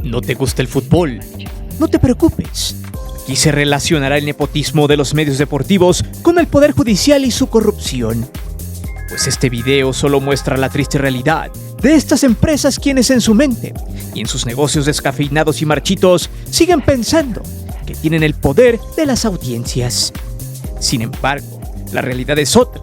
¿No te gusta el fútbol? No te preocupes. Aquí se relacionará el nepotismo de los medios deportivos con el poder judicial y su corrupción. Pues este video solo muestra la triste realidad de estas empresas, quienes en su mente y en sus negocios descafeinados y marchitos siguen pensando que tienen el poder de las audiencias. Sin embargo, la realidad es otra.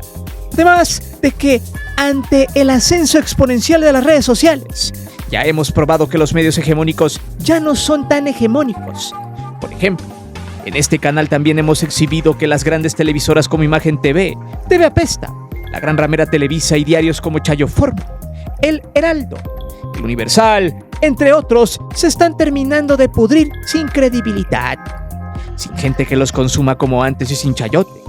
Además de que, ante el ascenso exponencial de las redes sociales, ya hemos probado que los medios hegemónicos ya no son tan hegemónicos. Por ejemplo, en este canal también hemos exhibido que las grandes televisoras como Imagen TV, TV Apesta, La Gran Ramera Televisa y diarios como Chayo Forma, El Heraldo, El Universal, entre otros, se están terminando de pudrir sin credibilidad, sin gente que los consuma como antes y sin chayote.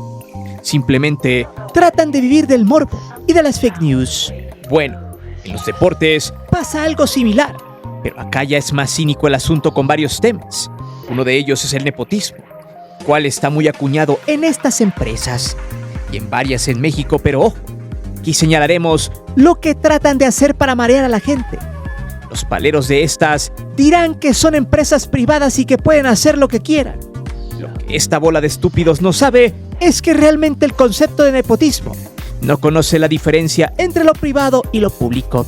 Simplemente tratan de vivir del morbo y de las fake news. Bueno, en los deportes pasa algo similar, pero acá ya es más cínico el asunto con varios temas. Uno de ellos es el nepotismo, el cual está muy acuñado en estas empresas y en varias en México, pero ojo, aquí señalaremos lo que tratan de hacer para marear a la gente. Los paleros de estas dirán que son empresas privadas y que pueden hacer lo que quieran. Lo que esta bola de estúpidos no sabe es que realmente el concepto de nepotismo no conoce la diferencia entre lo privado y lo público,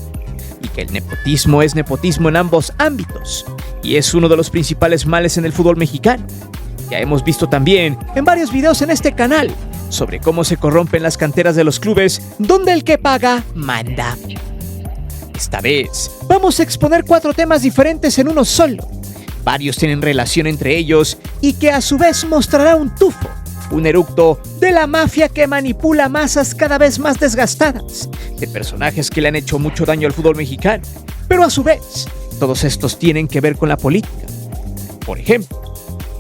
y que el nepotismo es nepotismo en ambos ámbitos, y es uno de los principales males en el fútbol mexicano. Ya hemos visto también en varios videos en este canal sobre cómo se corrompen las canteras de los clubes, donde el que paga, manda. Esta vez vamos a exponer 4 temas diferentes en uno solo. Varios tienen relación entre ellos y que a su vez mostrará un tufo, un eructo de la mafia que manipula masas cada vez más desgastadas, de personajes que le han hecho mucho daño al fútbol mexicano, pero a su vez, todos estos tienen que ver con la política. Por ejemplo,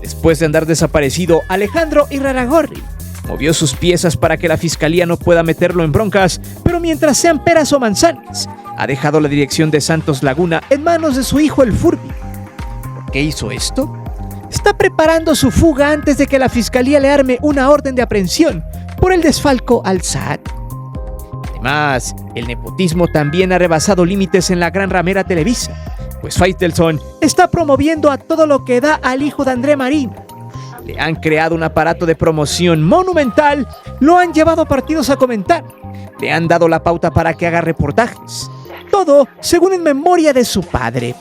después de andar desaparecido, Alejandro Irarrágorri movió sus piezas para que la fiscalía no pueda meterlo en broncas, pero mientras sean peras o manzanas, ha dejado la dirección de Santos Laguna en manos de su hijo el Furby. ¿Por qué hizo esto? Está preparando su fuga antes de que la fiscalía le arme una orden de aprehensión por el desfalco al SAT. Además, el nepotismo también ha rebasado límites en La Gran Ramera Televisa, pues Faitelson está promoviendo a todo lo que da al hijo de André Marín. Le han creado un aparato de promoción monumental, lo han llevado a partidos a comentar, le han dado la pauta para que haga reportajes. Todo según en memoria de su padre,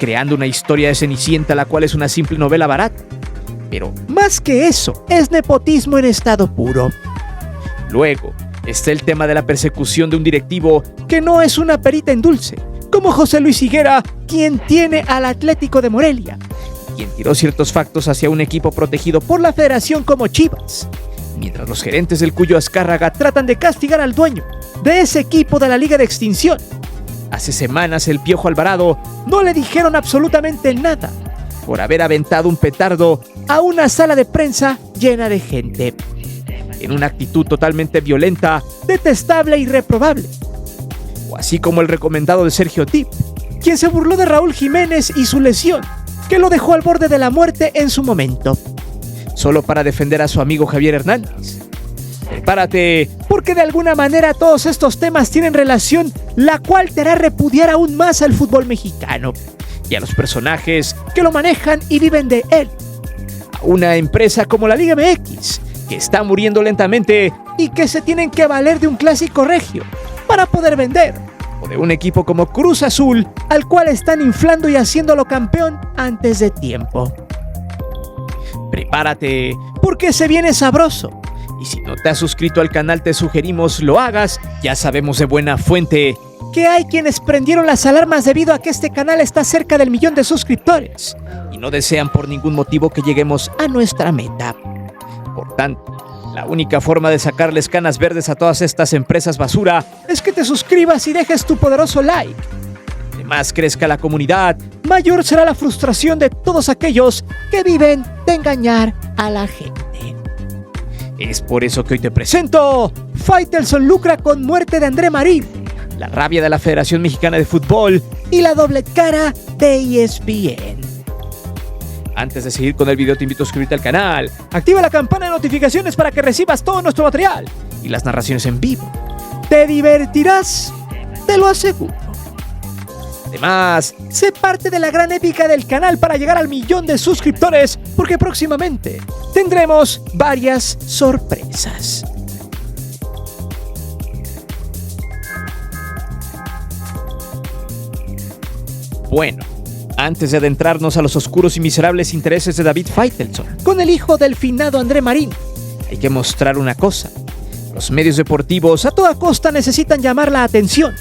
creando una historia de Cenicienta, la cual es una simple novela barata. Pero más que eso, es nepotismo en estado puro. Luego está el tema de la persecución de un directivo que no es una perita en dulce, como José Luis Higuera, quien tiene al Atlético de Morelia, quien tiró ciertos factos hacia un equipo protegido por la federación como Chivas, mientras los gerentes del Cuyo Azcárraga tratan de castigar al dueño de ese equipo de la Liga de Extinción. Hace semanas el Piojo Alvarado no le dijeron absolutamente nada por haber aventado un petardo a una sala de prensa llena de gente, en una actitud totalmente violenta, detestable y reprobable. O así como el recomendado de Sergio Dip, quien se burló de Raúl Jiménez y su lesión, que lo dejó al borde de la muerte en su momento, solo para defender a su amigo Javier Hernández. Prepárate, porque de alguna manera todos estos temas tienen relación, la cual te hará repudiar aún más al fútbol mexicano y a los personajes que lo manejan y viven de él. A una empresa como la Liga MX, que está muriendo lentamente y que se tienen que valer de un clásico regio para poder vender, o de un equipo como Cruz Azul, al cual están inflando y haciéndolo campeón antes de tiempo. Prepárate, porque se viene sabroso. Y si no te has suscrito al canal, te sugerimos lo hagas. Ya sabemos de buena fuente que hay quienes prendieron las alarmas debido a que este canal está cerca del 1.000.000 de suscriptores y no desean por ningún motivo que lleguemos a nuestra meta. Por tanto, la única forma de sacarles canas verdes a todas estas empresas basura es que te suscribas y dejes tu poderoso like. Además, crezca la comunidad, mayor será la frustración de todos aquellos que viven de engañar a la gente. Es por eso que hoy te presento: Faitelson lucra con muerte de André Marín, la rabia de la Federación Mexicana de Fútbol y la doble cara de ESPN. Antes de seguir con el video, te invito a suscribirte al canal, activa la campana de notificaciones para que recibas todo nuestro material y las narraciones en vivo. Te divertirás, te lo aseguro. Además, sé parte de la gran épica del canal para llegar al 1.000.000 de suscriptores, porque próximamente tendremos varias sorpresas. Bueno, antes de adentrarnos a los oscuros y miserables intereses de David Faitelson con el hijo del finado André Marín, hay que mostrar una cosa. Los medios deportivos a toda costa necesitan llamar la atención.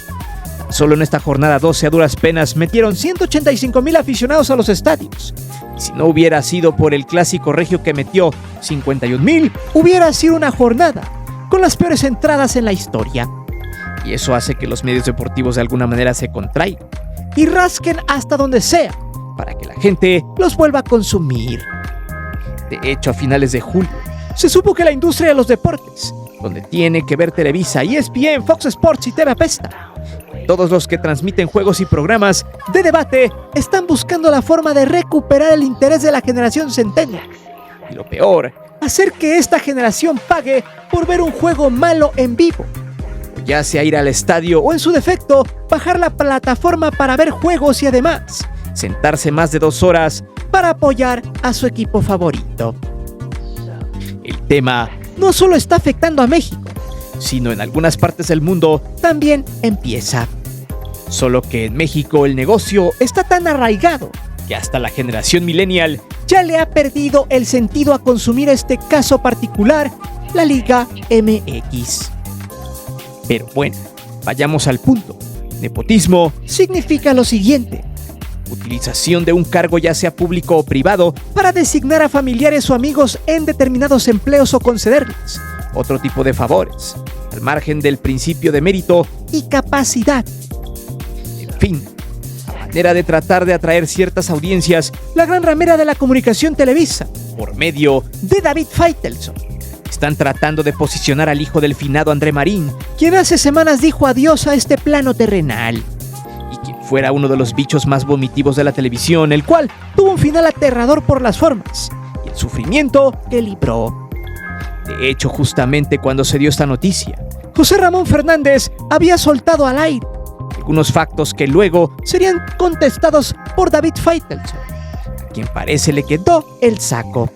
Solo en esta jornada 12 a duras penas metieron 185,000 aficionados a los estadios. Y si no hubiera sido por el clásico regio que metió 51,000, hubiera sido una jornada con las peores entradas en la historia. Y eso hace que los medios deportivos de alguna manera se contraigan y rasquen hasta donde sea para que la gente los vuelva a consumir. De hecho, a finales de julio, se supo que la industria de los deportes, donde tiene que ver Televisa, ESPN, Fox Sports y TV Apesta, todos los que transmiten juegos y programas de debate, están buscando la forma de recuperar el interés de la generación centennial. Y lo peor, hacer que esta generación pague por ver un juego malo en vivo. O ya sea ir al estadio o, en su defecto, bajar la plataforma para ver juegos y además sentarse más de 2 horas para apoyar a su equipo favorito. El tema no solo está afectando a México, sino en algunas partes del mundo también empieza. Solo que en México el negocio está tan arraigado que hasta la generación millennial ya le ha perdido el sentido a consumir este caso particular, la Liga MX. Pero bueno, vayamos al punto. Nepotismo significa lo siguiente: utilización de un cargo, ya sea público o privado, para designar a familiares o amigos en determinados empleos o concederles otro tipo de favores, al margen del principio de mérito y capacidad. En fin, a manera de tratar de atraer ciertas audiencias, la gran ramera de la comunicación Televisa, por medio de David Faitelson, están tratando de posicionar al hijo del finado André Marín, quien hace semanas dijo adiós a este plano terrenal, y quien fuera uno de los bichos más vomitivos de la televisión, el cual tuvo un final aterrador por las formas y el sufrimiento que libró. De hecho, justamente cuando se dio esta noticia, José Ramón Fernández había soltado al aire algunos factos que luego serían contestados por David Faitelson, a quien parece le quedó el saco.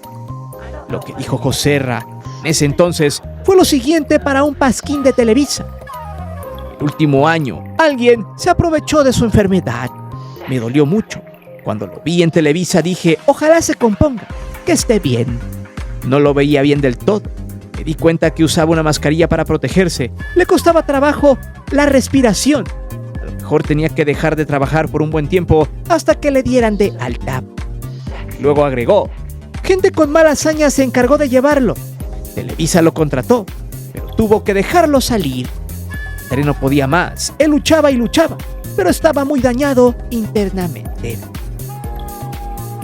Lo que dijo Joserra en ese entonces fue lo siguiente para un pasquín de Televisa: el último año, alguien se aprovechó de su enfermedad. Me dolió mucho. Cuando lo vi en Televisa dije, ojalá se componga, que esté bien. No lo veía bien del todo. Me di cuenta que usaba una mascarilla para protegerse. Le costaba trabajo la respiración. A lo mejor tenía que dejar de trabajar por un buen tiempo hasta que le dieran de alta. Luego agregó, gente con mala hazaña se encargó de llevarlo. Televisa lo contrató, pero tuvo que dejarlo salir. André no podía más. Él luchaba y luchaba, pero estaba muy dañado internamente.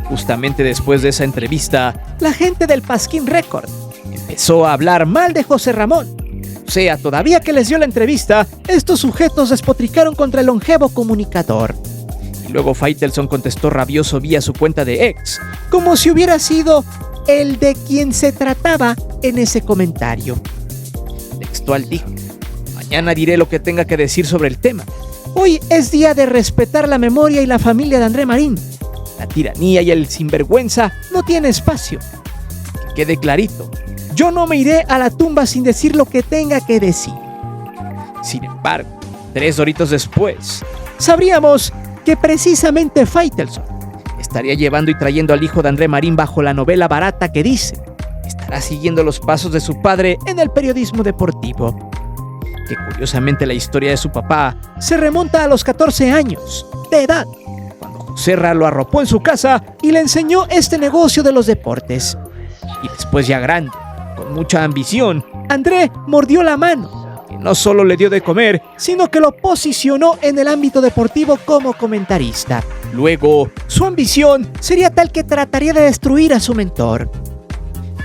Justamente después de esa entrevista, la gente del Pasquín Record empezó a hablar mal de José Ramón. O sea, todavía que les dio la entrevista, estos sujetos despotricaron contra el longevo comunicador. Y luego Faitelson contestó rabioso vía su cuenta de X, como si hubiera sido el de quien se trataba en ese comentario. Textual dijo, mañana diré lo que tenga que decir sobre el tema. Hoy es día de respetar la memoria y la familia de André Marín. La tiranía y el sinvergüenza no tiene espacio. Que quede clarito, yo no me iré a la tumba sin decir lo que tenga que decir. Sin embargo, 3 horitos después, sabríamos que precisamente Faitelson estaría llevando y trayendo al hijo de André Marín bajo la novela barata que dice estará siguiendo los pasos de su padre en el periodismo deportivo. Que curiosamente la historia de su papá se remonta a los 14 años de edad, cuando Joserra lo arropó en su casa y le enseñó este negocio de los deportes. Y después, ya grande, con mucha ambición, André mordió la mano, que no solo le dio de comer, sino que lo posicionó en el ámbito deportivo como comentarista. Luego, su ambición sería tal que trataría de destruir a su mentor.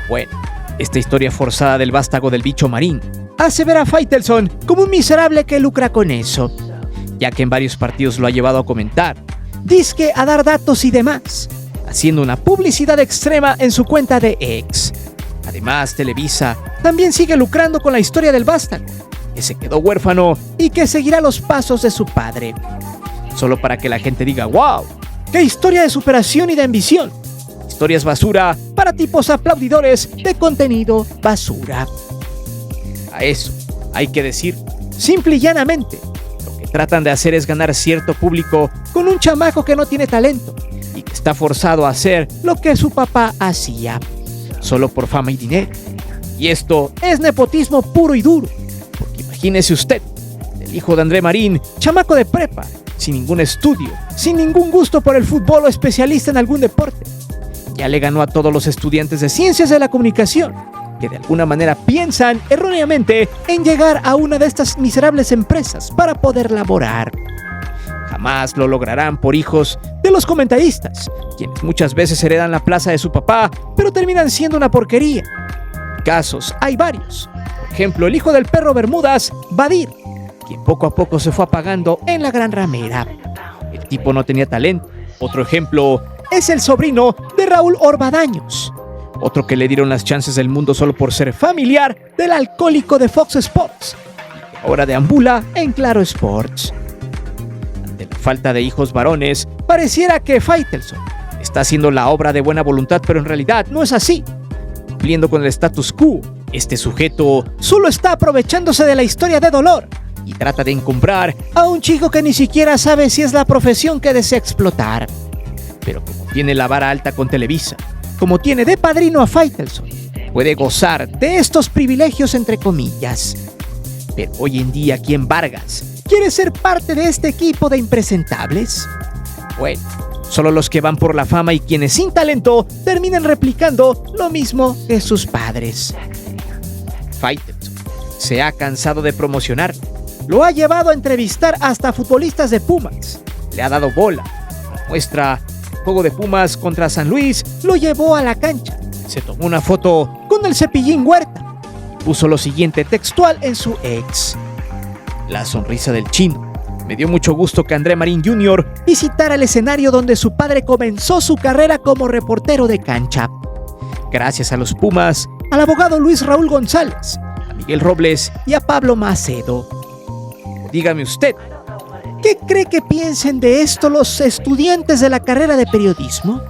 Bueno, esta historia forzada del vástago del bicho Marín hace ver a Faitelson como un miserable que lucra con eso, ya que en varios partidos lo ha llevado a comentar, dizque a dar datos y demás, haciendo una publicidad extrema en su cuenta de X. Además, Televisa también sigue lucrando con la historia del vástago, que se quedó huérfano y que seguirá los pasos de su padre. solo para que la gente diga ¡wow! ¡Qué historia de superación y de ambición! Historias basura para tipos aplaudidores de contenido basura. A eso hay que decir, simple y llanamente, lo que tratan de hacer es ganar cierto público con un chamaco que no tiene talento y que está forzado a hacer lo que su papá hacía, solo por fama y dinero. Y esto es nepotismo puro y duro, porque imagínese usted, el hijo de André Marín, chamaco de prepa, sin ningún estudio, sin ningún gusto por el fútbol o especialista en algún deporte. Ya le ganó a todos los estudiantes de ciencias de la comunicación, que de alguna manera piensan erróneamente en llegar a una de estas miserables empresas para poder laborar. Jamás lo lograrán por hijos de los comentaristas, quienes muchas veces heredan la plaza de su papá, pero terminan siendo una porquería. Casos hay varios. Por ejemplo, el hijo del perro Bermudas, Badir, quien poco a poco se fue apagando en la gran ramera. El tipo no tenía talento. Otro ejemplo es el sobrino de Raúl Orbadaños, otro que le dieron las chances del mundo solo por ser familiar del alcohólico de Fox Sports, y que ahora deambula en Claro Sports. Ante la falta de hijos varones, pareciera que Faitelson está haciendo la obra de buena voluntad, pero en realidad no es así. Cumpliendo con el status quo, este sujeto solo está aprovechándose de la historia de dolor y trata de encumbrar a un chico que ni siquiera sabe si es la profesión que desea explotar. Pero como tiene la vara alta con Televisa, como tiene de padrino a Faitelson, puede gozar de estos privilegios entre comillas. Pero hoy en día, ¿quién Vargas quiere ser parte de este equipo de impresentables? Bueno, solo los que van por la fama y quienes sin talento terminan replicando lo mismo que sus padres. Faitelson se ha cansado de promocionarlo. Lo ha llevado a entrevistar hasta futbolistas de Pumas. Le ha dado bola. Muestra el juego de Pumas contra San Luis, lo llevó a la cancha. Se tomó una foto con el Cepillín Huerta. Puso lo siguiente textual en su ex: la sonrisa del chino. Me dio mucho gusto que André Marín Jr. visitara el escenario donde su padre comenzó su carrera como reportero de cancha. Gracias a los Pumas, al abogado Luis Raúl González, a Miguel Robles y a Pablo Macedo. Dígame usted, ¿qué cree que piensen de esto los estudiantes de la carrera de periodismo?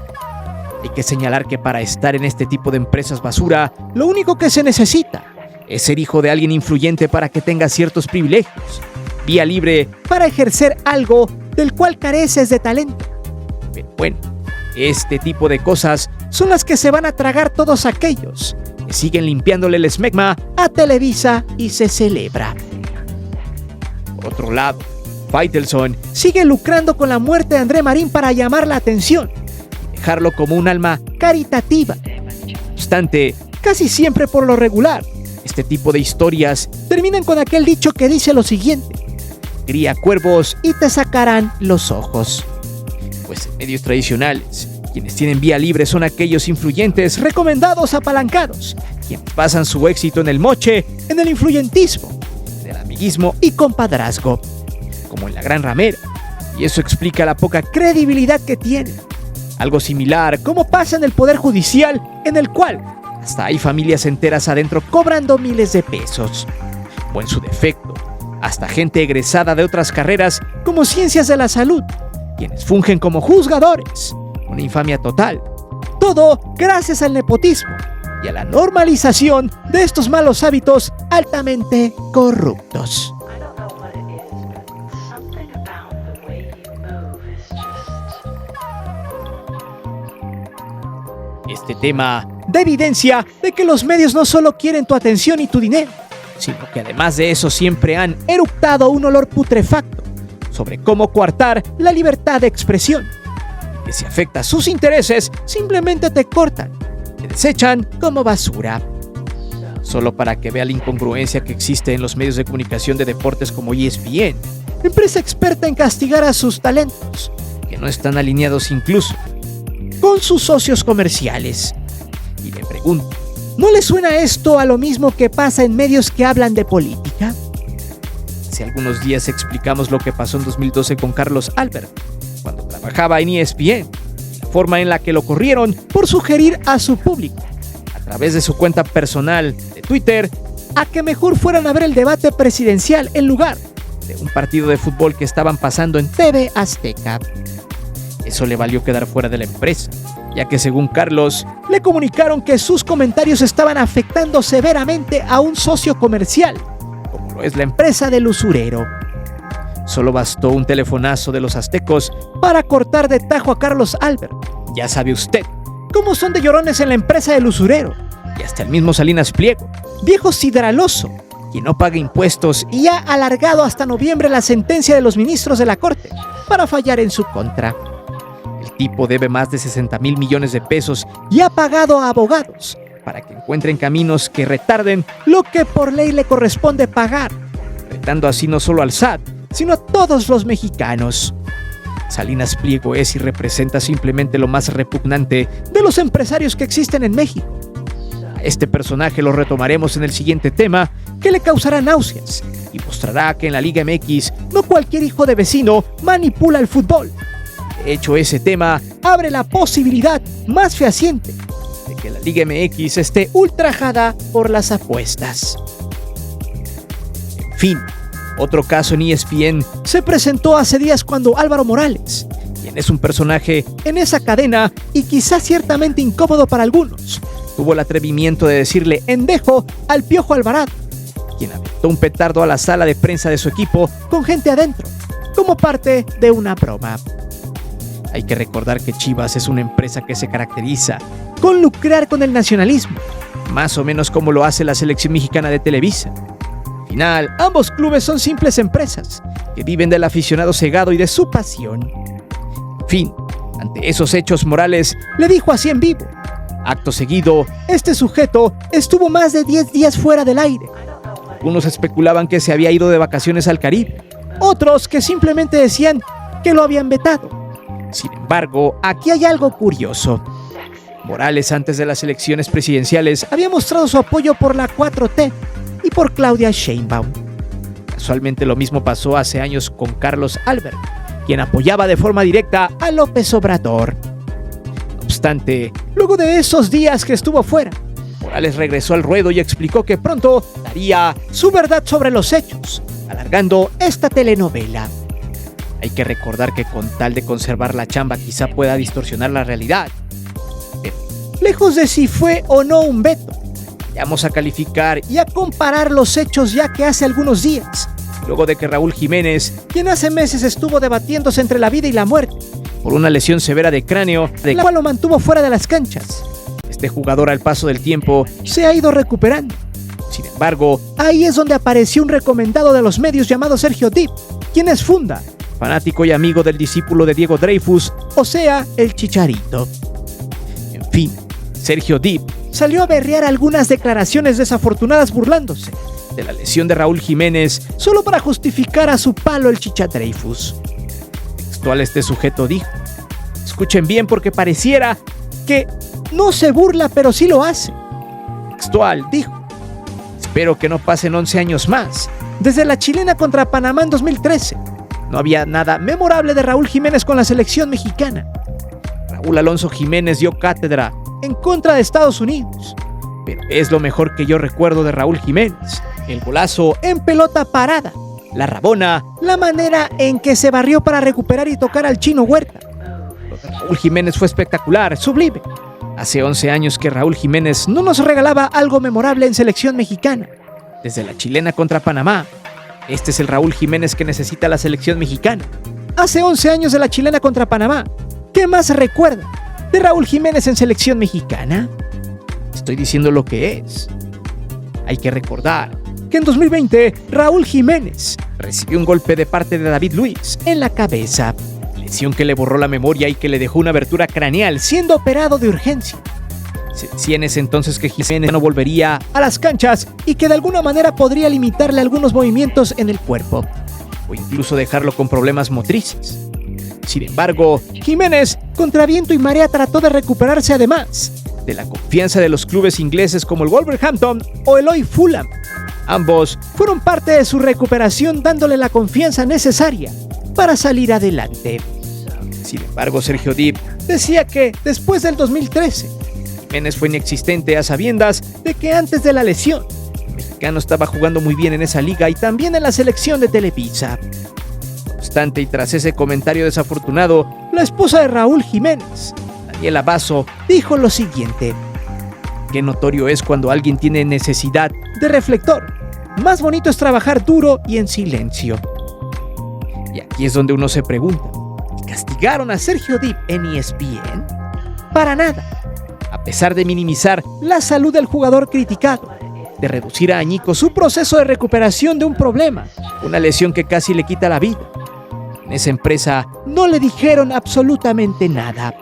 Hay que señalar que para estar en este tipo de empresas basura, lo único que se necesita es ser hijo de alguien influyente para que tenga ciertos privilegios, vía libre para ejercer algo del cual careces de talento. Pero bueno, este tipo de cosas son las que se van a tragar todos aquellos que siguen limpiándole el esmegma a Televisa y se celebra. Por otro lado, Faitelson sigue lucrando con la muerte de André Marín para llamar la atención y dejarlo como un alma caritativa. No obstante, casi siempre por lo regular, este tipo de historias terminan con aquel dicho que dice lo siguiente: cría cuervos y te sacarán los ojos. Pues en medios tradicionales, quienes tienen vía libre son aquellos influyentes recomendados apalancados, quienes basan su éxito en el moche, en el influyentismo, en el amiguismo y compadrazgo, como en la gran ramera, y eso explica la poca credibilidad que tienen. Algo similar como pasa en el Poder Judicial, en el cual hasta hay familias enteras adentro cobrando miles de pesos, o en su defecto, hasta gente egresada de otras carreras como ciencias de la salud, quienes fungen como juzgadores. Una infamia total. Todo gracias al nepotismo y a la normalización de estos malos hábitos altamente corruptos. Este tema da evidencia de que los medios no solo quieren tu atención y tu dinero, sino que además de eso siempre han eructado un olor putrefacto sobre cómo coartar la libertad de expresión, y que si afecta sus intereses simplemente te cortan, te desechan como basura. Solo para que vea la incongruencia que existe en los medios de comunicación de deportes como ESPN, empresa experta en castigar a sus talentos, que no están alineados incluso con sus socios comerciales. Y le pregunto, ¿no le suena esto a lo mismo que pasa en medios que hablan de política? Hace algunos días explicamos lo que pasó en 2012 con Carlos Albert, cuando trabajaba en ESPN, la forma en la que lo corrieron por sugerir a su público, a través de su cuenta personal de Twitter, a que mejor fueran a ver el debate presidencial en lugar de un partido de fútbol que estaban pasando en TV Azteca. Eso le valió quedar fuera de la empresa, ya que según Carlos, le comunicaron que sus comentarios estaban afectando severamente a un socio comercial, como lo es la empresa del usurero. Solo bastó un telefonazo de los aztecos para cortar de tajo a Carlos Albert. Ya sabe usted cómo son de llorones en la empresa del usurero, y hasta el mismo Salinas Pliego, viejo sidraloso, quien no paga impuestos y ha alargado hasta noviembre la sentencia de los ministros de la Corte para fallar en su contra. El tipo debe más de 60,000 millones de pesos y ha pagado a abogados para que encuentren caminos que retarden lo que por ley le corresponde pagar, retando así no solo al SAT, sino a todos los mexicanos. Salinas Pliego es y representa simplemente lo más repugnante de los empresarios que existen en México. A este personaje lo retomaremos en el siguiente tema, que le causará náuseas y mostrará que en la Liga MX no cualquier hijo de vecino manipula el fútbol. De hecho, ese tema abre la posibilidad más fehaciente de que la Liga MX esté ultrajada por las apuestas. En fin, otro caso en ESPN se presentó hace días cuando Álvaro Morales, quien es un personaje en esa cadena y quizás ciertamente incómodo para algunos, tuvo el atrevimiento de decirle endejo al Piojo Alvarado, quien aventó un petardo a la sala de prensa de su equipo con gente adentro, como parte de una broma. Hay que recordar que Chivas es una empresa que se caracteriza con lucrar con el nacionalismo, más o menos como lo hace la selección mexicana de Televisa. Al final, ambos clubes son simples empresas que viven del aficionado cegado y de su pasión. En fin, ante esos hechos, Morales le dijo así en vivo. Acto seguido, este sujeto estuvo más de 10 días fuera del aire. Algunos especulaban que se había ido de vacaciones al Caribe, otros que simplemente decían que lo habían vetado. Sin embargo, aquí hay algo curioso. Morales, antes de las elecciones presidenciales, había mostrado su apoyo por la 4T y por Claudia Sheinbaum. Casualmente lo mismo pasó hace años con Carlos Albert, quien apoyaba de forma directa a López Obrador. No obstante, luego de esos días que estuvo fuera, Morales regresó al ruedo y explicó que pronto daría su verdad sobre los hechos, alargando esta telenovela. Hay que recordar que con tal de conservar la chamba quizá pueda distorsionar la realidad. Pero, lejos de si fue o no un veto, vamos a calificar y a comparar los hechos, ya que hace algunos días, luego de que Raúl Jiménez, quien hace meses estuvo debatiéndose entre la vida y la muerte por una lesión severa de cráneo, de la cual lo mantuvo fuera de las canchas, este jugador al paso del tiempo se ha ido recuperando. Sin embargo, ahí es donde apareció un recomendado de los medios llamado Sergio Dip, quien es funda, fanático y amigo del discípulo de Diego Dreyfus, o sea, el Chicharito. En fin, Sergio Dip salió a berrear algunas declaraciones desafortunadas burlándose de la lesión de Raúl Jiménez solo para justificar a su palo el Chicha Dreyfus. Textual, este sujeto dijo: escuchen bien porque pareciera que no se burla pero sí lo hace. Textual, dijo: espero que no pasen 11 años más. Desde la chilena contra Panamá en 2013, no había nada memorable de Raúl Jiménez con la selección mexicana. Raúl Alonso Jiménez dio cátedra en contra de Estados Unidos, pero es lo mejor que yo recuerdo de Raúl Jiménez: el golazo en pelota parada, la rabona, la manera en que se barrió para recuperar y tocar al Chino Huerta. Lo de Raúl Jiménez fue espectacular, sublime. Hace 11 años que Raúl Jiménez no nos regalaba algo memorable en selección mexicana. Desde la chilena contra Panamá, este es el Raúl Jiménez que necesita la selección mexicana. Hace 11 años de la chilena contra Panamá, ¿qué más recuerda de Raúl Jiménez en selección mexicana? Estoy diciendo lo que es. Hay que recordar que en 2020 Raúl Jiménez recibió un golpe de parte de David Luiz en la cabeza, lesión que le borró la memoria y que le dejó una abertura craneal, siendo operado de urgencia. Se decía en ese entonces que Jiménez no volvería a las canchas y que de alguna manera podría limitarle algunos movimientos en el cuerpo, o incluso dejarlo con problemas motrices. Sin embargo, Jiménez, contra viento y marea, trató de recuperarse, además de la confianza de los clubes ingleses como el Wolverhampton o el hoy Fulham. Ambos fueron parte de su recuperación, dándole la confianza necesaria para salir adelante. Sin embargo, Sergio Dip decía que después del 2013, Jiménez fue inexistente a sabiendas de que antes de la lesión, el mexicano estaba jugando muy bien en esa liga y también en la selección de Televisa. No obstante, y tras ese comentario desafortunado, la esposa de Raúl Jiménez, Daniela Basso, dijo lo siguiente: qué notorio es cuando alguien tiene necesidad de reflector. Más bonito es trabajar duro y en silencio. Y aquí es donde uno se pregunta, ¿castigaron a Sergio Dip en ESPN? Para nada. A pesar de minimizar la salud del jugador criticado, de reducir a añicos su proceso de recuperación de un problema, una lesión que casi le quita la vida, en esa empresa no le dijeron absolutamente nada.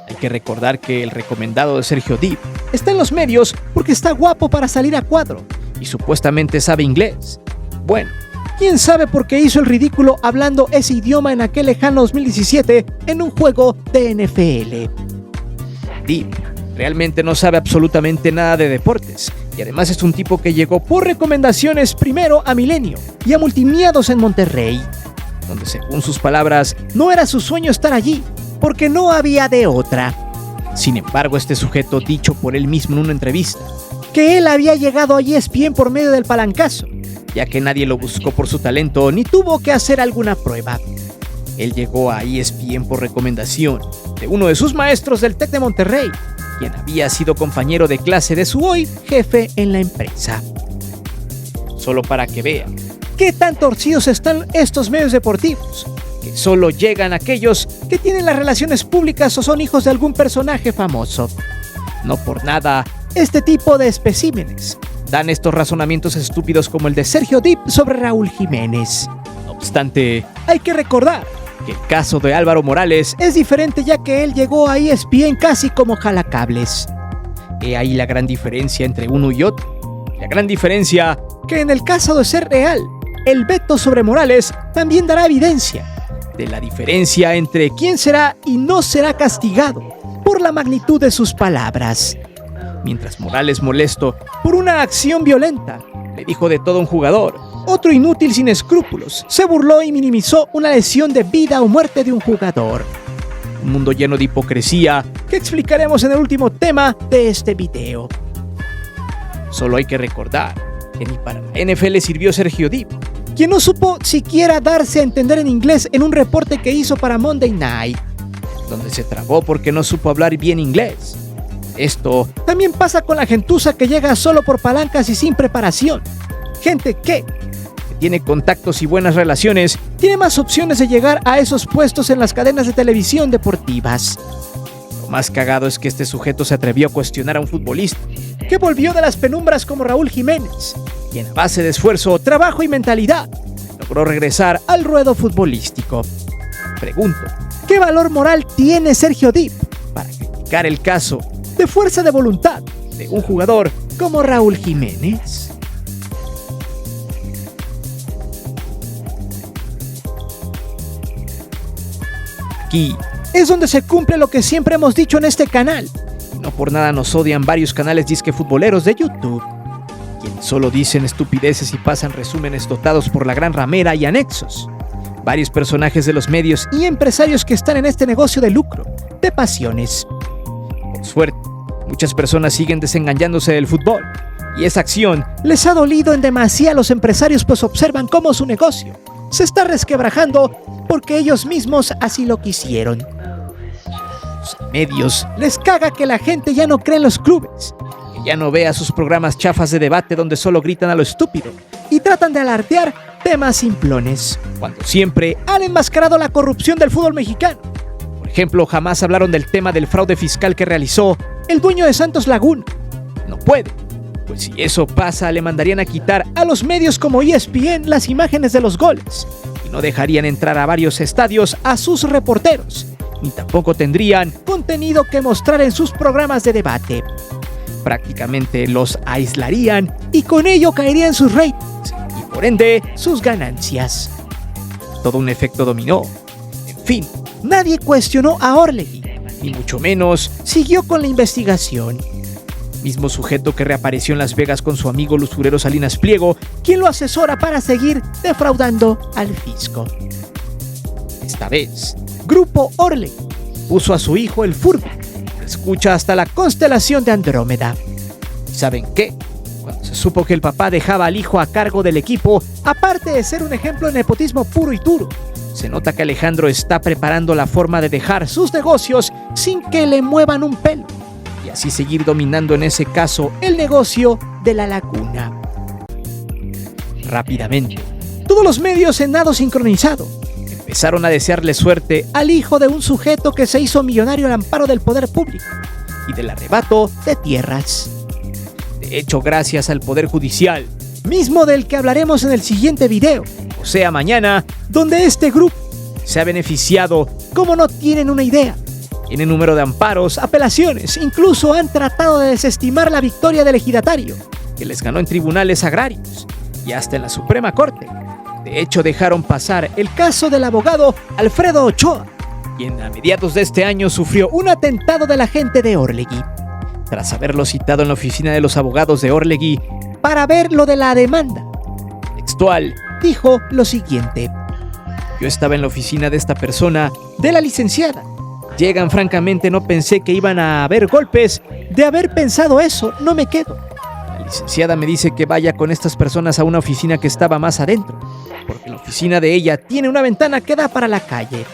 Hay que recordar que el recomendado de Sergio Dip está en los medios porque está guapo para salir a cuadro y supuestamente sabe inglés. Bueno, quién sabe por qué hizo el ridículo hablando ese idioma en aquel lejano 2017 en un juego de NFL. Dip realmente no sabe absolutamente nada de deportes y además es un tipo que llegó por recomendaciones primero a Milenio y a Multimiedos en Monterrey, donde según sus palabras no era su sueño estar allí porque no había de otra. Sin embargo, este sujeto, dicho por él mismo en una entrevista, que él había llegado a ESPN por medio del palancazo, ya que nadie lo buscó por su talento ni tuvo que hacer alguna prueba. Él llegó a ESPN por recomendación de uno de sus maestros del TEC de Monterrey, quien había sido compañero de clase de su hoy jefe en la empresa. Solo para que vean qué tan torcidos están estos medios deportivos, que solo llegan aquellos que tienen las relaciones públicas o son hijos de algún personaje famoso. No por nada, este tipo de especímenes dan estos razonamientos estúpidos como el de Sergio Dip sobre Raúl Jiménez. No obstante, hay que recordar que el caso de Álvaro Morales es diferente, ya que él llegó a ESPN casi como jalacables. He ahí la gran diferencia entre uno y otro. La gran diferencia que en el caso de ser real, el veto sobre Morales también dará evidencia de la diferencia entre quién será y no será castigado por la magnitud de sus palabras. Mientras Morales, molesto por una acción violenta, le dijo de todo a un jugador, otro inútil sin escrúpulos se burló y minimizó una lesión de vida o muerte de un jugador. Un mundo lleno de hipocresía que explicaremos en el último tema de este video. Solo hay que recordar que ni para la NFL sirvió Sergio Dip, quien no supo siquiera darse a entender en inglés en un reporte que hizo para Monday Night, donde se trabó porque no supo hablar bien inglés. Esto también pasa con la gentuza que llega solo por palancas y sin preparación. Gente que tiene contactos y buenas relaciones, tiene más opciones de llegar a esos puestos en las cadenas de televisión deportivas. Lo más cagado es que este sujeto se atrevió a cuestionar a un futbolista que volvió de las penumbras como Raúl Jiménez, quien a base de esfuerzo, trabajo y mentalidad logró regresar al ruedo futbolístico. Pregunto, ¿qué valor moral tiene Sergio Dip para criticar el caso de fuerza de voluntad de un jugador como Raúl Jiménez? Aquí es donde se cumple lo que siempre hemos dicho en este canal. Y no por nada nos odian varios canales disque futboleros de YouTube, quienes solo dicen estupideces y pasan resúmenes dotados por la gran ramera y anexos. Varios personajes de los medios y empresarios que están en este negocio de lucro, de pasiones. Por suerte, muchas personas siguen desengañándose del fútbol, y esa acción les ha dolido en demasía a los empresarios, pues observan cómo su negocio se está resquebrajando porque ellos mismos así lo quisieron. Los medios les caga que la gente ya no cree en los clubes, que ya no vea sus programas chafas de debate donde solo gritan a lo estúpido y tratan de alardear temas simplones, cuando siempre han enmascarado la corrupción del fútbol mexicano. Por ejemplo, jamás hablaron del tema del fraude fiscal que realizó el dueño de Santos Laguna. No puede, pues si eso pasa le mandarían a quitar a los medios como ESPN las imágenes de los goles y no dejarían entrar a varios estadios a sus reporteros, ni tampoco tendrían contenido que mostrar en sus programas de debate. Prácticamente los aislarían y con ello caerían sus ratings y por ende sus ganancias. Todo un efecto dominó. En fin, nadie cuestionó a Orlegui, ni mucho menos siguió con la investigación. Mismo sujeto que reapareció en Las Vegas con su amigo el usurero Salinas Pliego, quien lo asesora para seguir defraudando al fisco. Esta vez, Grupo Orlegui puso a su hijo el Furby, que escucha hasta la constelación de Andrómeda. ¿Y saben qué? Cuando se supo que el papá dejaba al hijo a cargo del equipo, aparte de ser un ejemplo de nepotismo puro y duro. Se nota que Alejandro está preparando la forma de dejar sus negocios sin que le muevan un pelo, y así seguir dominando en ese caso el negocio de la laguna. Rápidamente, todos los medios en nado sincronizado empezaron a desearle suerte al hijo de un sujeto que se hizo millonario al amparo del poder público y del arrebato de tierras. De hecho, gracias al Poder Judicial, mismo del que hablaremos en el siguiente video, o sea mañana, donde este grupo se ha beneficiado como no tienen una idea. Tienen número de amparos, apelaciones, incluso han tratado de desestimar la victoria del ejidatario, que les ganó en tribunales agrarios y hasta en la Suprema Corte. De hecho, dejaron pasar el caso del abogado Alfredo Ochoa, quien a mediados de este año sufrió un atentado de la gente de Orlegui. Tras haberlo citado en la oficina de los abogados de Orlegui para ver lo de la demanda, textual, dijo lo siguiente: yo estaba en la oficina de esta persona, de la licenciada. Llegan, francamente no pensé que iban a haber golpes. De haber pensado eso, no me quedo. La licenciada me dice que vaya con estas personas a una oficina que estaba más adentro, porque la oficina de ella tiene una ventana que da para la calle.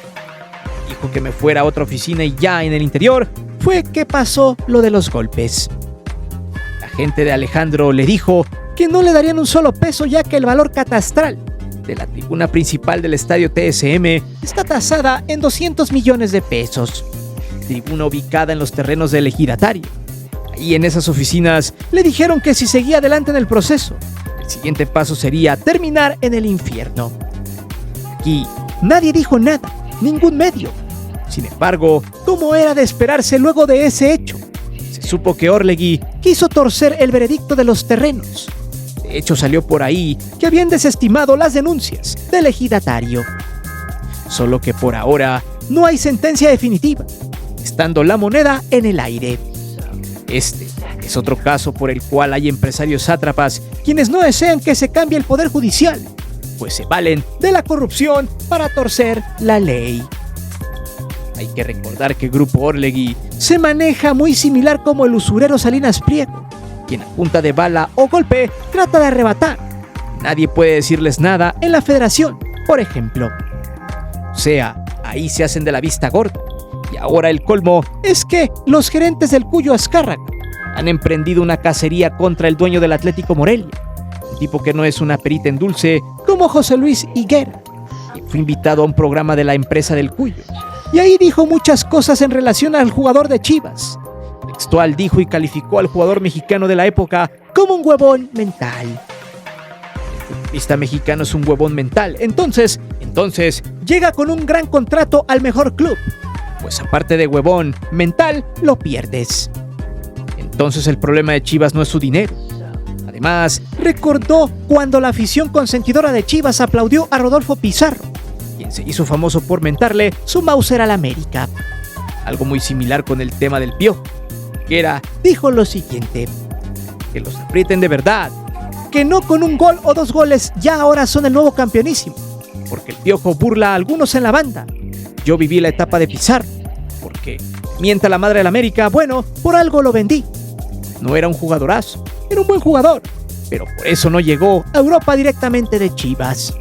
Dijo que me fuera a otra oficina y ya en el interior fue que pasó lo de los golpes. La gente de Alejandro le dijo que no le darían un solo peso, ya que el valor catastral de la tribuna principal del estadio TSM está tasada en 200 millones de pesos. Tribuna ubicada en los terrenos del ejidatario. Ahí en esas oficinas le dijeron que si seguía adelante en el proceso, el siguiente paso sería terminar en el infierno. Aquí nadie dijo nada, ningún medio. Sin embargo, como era de esperarse luego de ese hecho, se supo que Orlegui quiso torcer el veredicto de los terrenos. De hecho, salió por ahí que habían desestimado las denuncias del ejidatario. Solo que por ahora no hay sentencia definitiva, estando la moneda en el aire. Este es otro caso por el cual hay empresarios sátrapas quienes no desean que se cambie el poder judicial, pues se valen de la corrupción para torcer la ley. Hay que recordar que el Grupo Orlegui se maneja muy similar como el usurero Salinas Pliego, quien a punta de bala o golpe trata de arrebatar. Nadie puede decirles nada en la federación, por ejemplo. O sea, ahí se hacen de la vista gorda. Y ahora el colmo es que los gerentes del Cuyo Azcárraga han emprendido una cacería contra el dueño del Atlético Morelia, un tipo que no es una perita en dulce como José Luis Higuera, quien fue invitado a un programa de la empresa del Cuyo. Y ahí dijo muchas cosas en relación al jugador de Chivas. Textual dijo y calificó al jugador mexicano de la época como un huevón mental. El futbolista mexicano es un huevón mental. Entonces, llega con un gran contrato al mejor club. Pues aparte de huevón mental, lo pierdes. Entonces el problema de Chivas no es su dinero. Además, recordó cuando la afición consentidora de Chivas aplaudió a Rodolfo Pizarro, quien se hizo famoso por mentarle su Mauser al América. Algo muy similar con el tema del Piojo. Higuera dijo lo siguiente: que los aprieten de verdad, que no con un gol o dos goles ya ahora son el nuevo campeonísimo, porque el Piojo burla a algunos en la banda. Yo viví la etapa de Pizarro, porque mienta la madre del América, bueno, por algo lo vendí. No era un jugadorazo, era un buen jugador, pero por eso no llegó a Europa directamente de Chivas.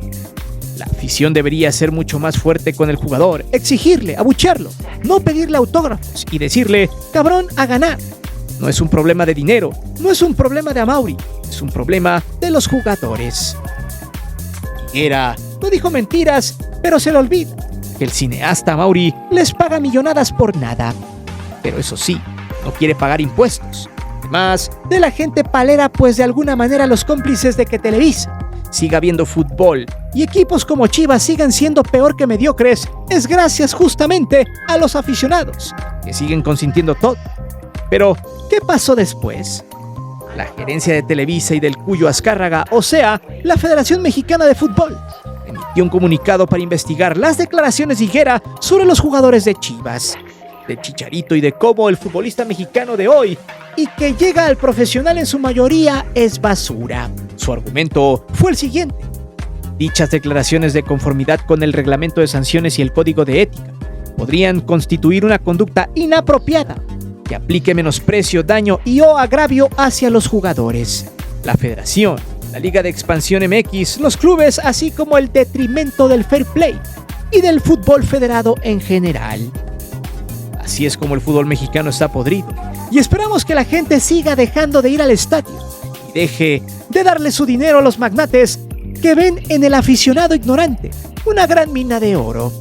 La afición debería ser mucho más fuerte con el jugador, exigirle, abuchearlo, no pedirle autógrafos y decirle, cabrón, a ganar. No es un problema de dinero, no es un problema de Amaury, es un problema de los jugadores. Higuera no dijo mentiras, pero se le olvida que el cineasta Amaury les paga millonadas por nada. Pero eso sí, no quiere pagar impuestos. Además de la gente palera, pues de alguna manera los cómplices de que Televisa siga viendo fútbol y equipos como Chivas sigan siendo peor que mediocres es gracias justamente a los aficionados, que siguen consintiendo todo. Pero, ¿qué pasó después? La gerencia de Televisa y del Cuyo Azcárraga, o sea, la Federación Mexicana de Fútbol, emitió un comunicado para investigar las declaraciones de Higuera sobre los jugadores de Chivas, de Chicharito y de cómo el futbolista mexicano de hoy y que llega al profesional en su mayoría es basura. Su argumento fue el siguiente: dichas declaraciones, de conformidad con el reglamento de sanciones y el código de ética, podrían constituir una conducta inapropiada que aplique menosprecio, daño y o agravio hacia los jugadores. la federación, la Liga de Expansión MX, los clubes, así como el detrimento del fair play y del fútbol federado en general. Así es como el fútbol mexicano está podrido, y esperamos que la gente siga dejando de ir al estadio y deje de darle su dinero a los magnates que ven en el aficionado ignorante una gran mina de oro.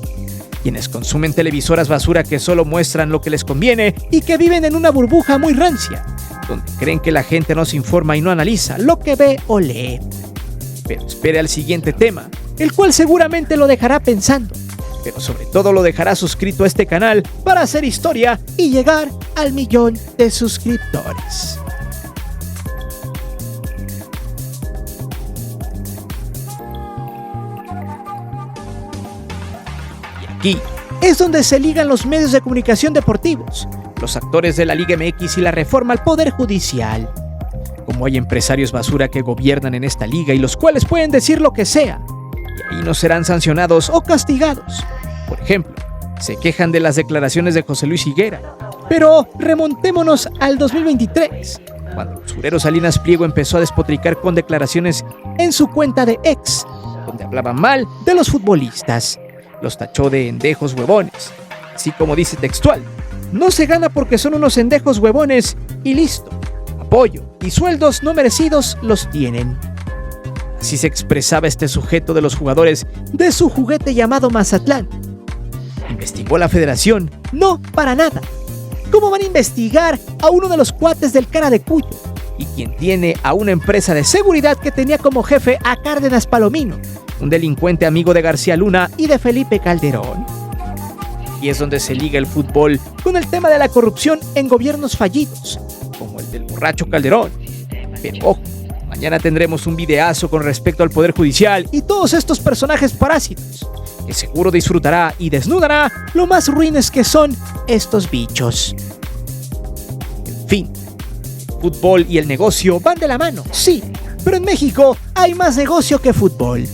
Quienes consumen televisoras basura que solo muestran lo que les conviene y que viven en una burbuja muy rancia, donde creen que la gente no se informa y no analiza lo que ve o lee. Pero espere al siguiente tema, el cual seguramente lo dejará pensando, pero sobre todo lo dejará suscrito a este canal para hacer historia y llegar al 1,000,000 de suscriptores. Y aquí es donde se ligan los medios de comunicación deportivos, los actores de la Liga MX y la reforma al Poder Judicial. Como hay empresarios basura que gobiernan en esta liga y los cuales pueden decir lo que sea, y ahí no serán sancionados o castigados. Por ejemplo, se quejan de las declaraciones de José Luis Higuera. Pero remontémonos al 2023, cuando el usurero Salinas Pliego empezó a despotricar con declaraciones en su cuenta de X, donde hablaba mal de los futbolistas. Los tachó de endejos huevones, así como dice textual: no se gana porque son unos endejos huevones y listo. Apoyo y sueldos no merecidos los tienen. Así se expresaba este sujeto de los jugadores de su juguete llamado Mazatlán. ¿Investigó la federación? No, para nada. ¿Cómo van a investigar a uno de los cuates del cara de Cuyo? Y quien tiene a una empresa de seguridad que tenía como jefe a Cárdenas Palomino, un delincuente amigo de García Luna y de Felipe Calderón. Y es donde se liga el fútbol con el tema de la corrupción en gobiernos fallidos, como el del borracho Calderón. Pero ojo, mañana tendremos un videazo con respecto al Poder Judicial y todos estos personajes parásitos, que seguro disfrutará y desnudará lo más ruines que son estos bichos. En fin, el fútbol y el negocio van de la mano, sí, pero en México hay más negocio que fútbol.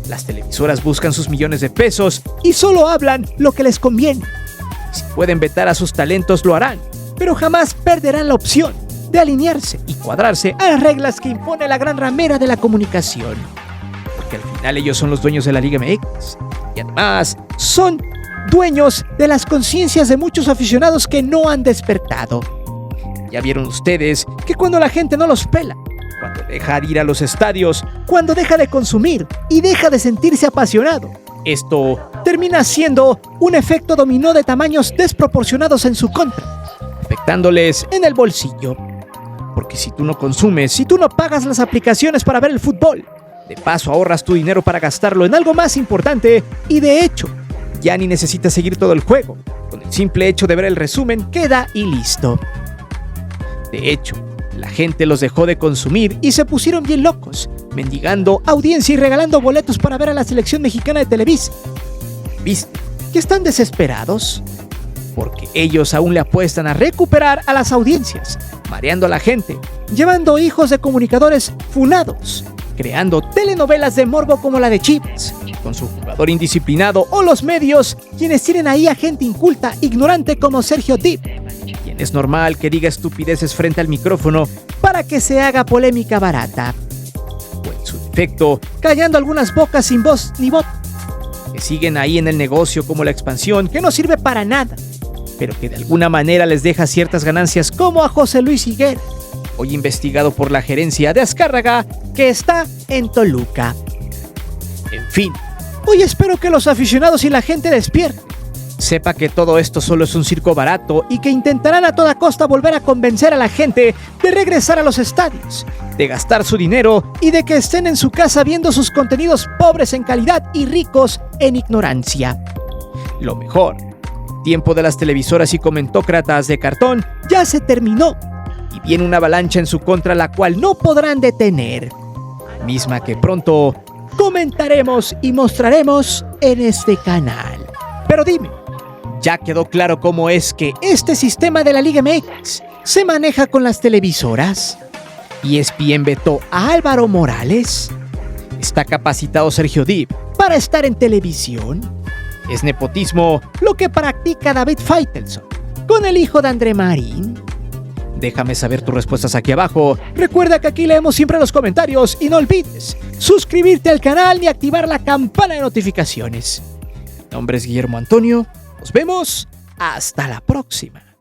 Las televisoras buscan sus millones de pesos y solo hablan lo que les conviene. Si pueden vetar a sus talentos lo harán, pero jamás perderán la opción de alinearse y cuadrarse a las reglas que impone la gran ramera de la comunicación. Porque al final ellos son los dueños de la Liga MX y además son dueños de las conciencias de muchos aficionados que no han despertado. Ya vieron ustedes que cuando la gente no los pela, cuando deja de ir a los estadios, cuando deja de consumir y deja de sentirse apasionado, esto termina siendo un efecto dominó de tamaños desproporcionados en su contra, afectándoles en el bolsillo. Porque si tú no consumes, si tú no pagas las aplicaciones para ver el fútbol, de paso ahorras tu dinero para gastarlo en algo más importante y de hecho, ya ni necesitas seguir todo el juego. Con el simple hecho de ver el resumen, queda y listo. De hecho, la gente los dejó de consumir y se pusieron bien locos, mendigando audiencia y regalando boletos para ver a la selección mexicana de Televisa. ¿Viste que están desesperados? Porque ellos aún le apuestan a recuperar a las audiencias, mareando a la gente, llevando hijos de comunicadores funados, creando telenovelas de morbo como la de Chivas, con su jugador indisciplinado, o los medios, quienes tienen ahí a gente inculta, ignorante como Sergio Dip, quien es normal que diga estupideces frente al micrófono para que se haga polémica barata. O en su defecto, callando algunas bocas sin voz ni voto, que siguen ahí en el negocio como la expansión, que no sirve para nada, pero que de alguna manera les deja ciertas ganancias, como a José Luis Higuera, hoy investigado por la gerencia de Azcárraga, que está en Toluca. En fin, hoy espero que los aficionados y la gente despierten, sepa que todo esto solo es un circo barato y que intentarán a toda costa volver a convencer a la gente de regresar a los estadios, de gastar su dinero y de que estén en su casa viendo sus contenidos pobres en calidad y ricos en ignorancia. Lo mejor, el tiempo de las televisoras y comentócratas de cartón ya se terminó y viene una avalancha en su contra la cual no podrán detener, misma que pronto comentaremos y mostraremos en este canal. Pero dime, ¿ya quedó claro cómo es que este sistema de la Liga MX se maneja con las televisoras? ¿ESPN vetó a Álvaro Morales? ¿Está capacitado Sergio Dip para estar en televisión? ¿Es nepotismo lo que practica David Faitelson con el hijo de André Marín? Déjame saber tus respuestas aquí abajo. Recuerda que aquí leemos siempre los comentarios y no olvides suscribirte al canal y activar la campana de notificaciones. Mi nombre es Guillermo Antonio. Nos vemos. Hasta la próxima.